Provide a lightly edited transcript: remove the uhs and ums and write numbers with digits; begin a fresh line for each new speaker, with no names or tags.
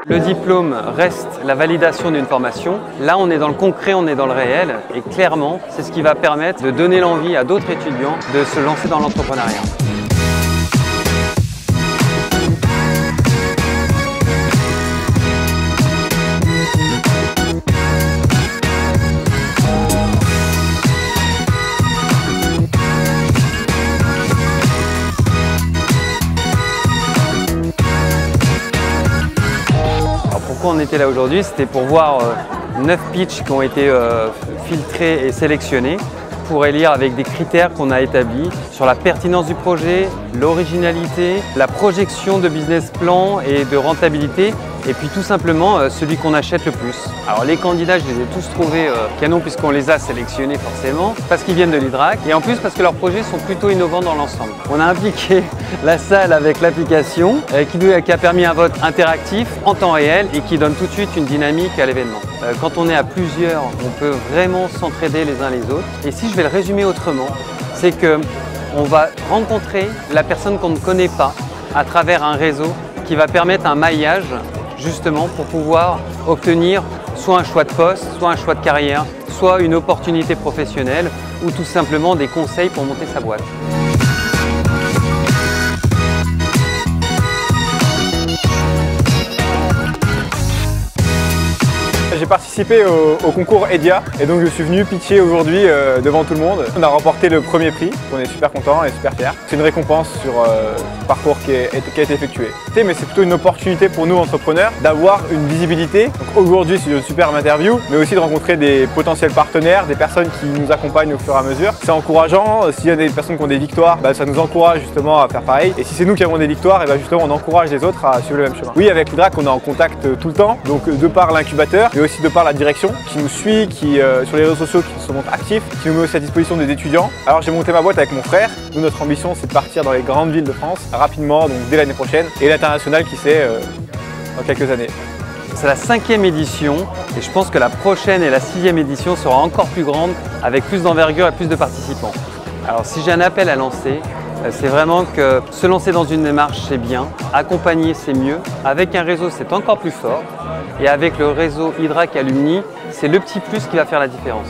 Le diplôme reste la validation d'une formation. Là, on est dans le concret, on est dans le réel. Et clairement, c'est ce qui va permettre de donner l'envie à d'autres étudiants de se lancer dans l'entrepreneuriat. Pourquoi on était là aujourd'hui? C'était pour voir 9 pitchs qui ont été filtrés et sélectionnés pour élire avec des critères qu'on a établis sur la pertinence du projet, l'originalité, la projection de business plan et de rentabilité et puis tout simplement celui qu'on achète le plus. Alors les candidats, je les ai tous trouvés canons puisqu'on les a sélectionnés forcément parce qu'ils viennent de l'Hydrac et en plus parce que leurs projets sont plutôt innovants dans l'ensemble. On a impliqué la salle avec l'application qui a permis un vote interactif en temps réel et qui donne tout de suite une dynamique à l'événement. Quand on est à plusieurs, on peut vraiment s'entraider les uns les autres. Et si je vais le résumer autrement, c'est qu'on va rencontrer la personne qu'on ne connaît pas à travers un réseau qui va permettre un maillage justement pour pouvoir obtenir soit un choix de poste, soit un choix de carrière, soit une opportunité professionnelle ou tout simplement des conseils pour monter sa boîte.
J'ai participé au concours EDIA et donc je suis venu pitcher aujourd'hui devant tout le monde. On a remporté le premier prix, on est super content et super fiers. C'est une récompense sur le parcours qui a été effectué. Mais c'est plutôt une opportunité pour nous entrepreneurs d'avoir une visibilité. Aujourd'hui c'est une superbe interview, mais aussi de rencontrer des potentiels partenaires, des personnes qui nous accompagnent au fur et à mesure. C'est encourageant, s'il y a des personnes qui ont des victoires, ça nous encourage justement à faire pareil. Et si c'est nous qui avons des victoires, et justement on encourage les autres à suivre le même chemin. Oui, avec l'Hydrac on est en contact tout le temps, donc de par l'incubateur, mais aussi de par la direction qui nous suit, qui sur les réseaux sociaux qui se montre actifs, qui nous met aussi à disposition des étudiants. Alors j'ai monté ma boîte avec mon frère. Nous, notre ambition c'est de partir dans les grandes villes de France rapidement, donc dès l'année prochaine, et l'international qui sait dans quelques années.
C'est la 5e édition et je pense que la prochaine et la 6e édition sera encore plus grande avec plus d'envergure et plus de participants. Alors si j'ai un appel à lancer, c'est vraiment que se lancer dans une démarche c'est bien, accompagner c'est mieux, avec un réseau c'est encore plus fort et avec le réseau Hydrac Alumni, c'est le petit plus qui va faire la différence.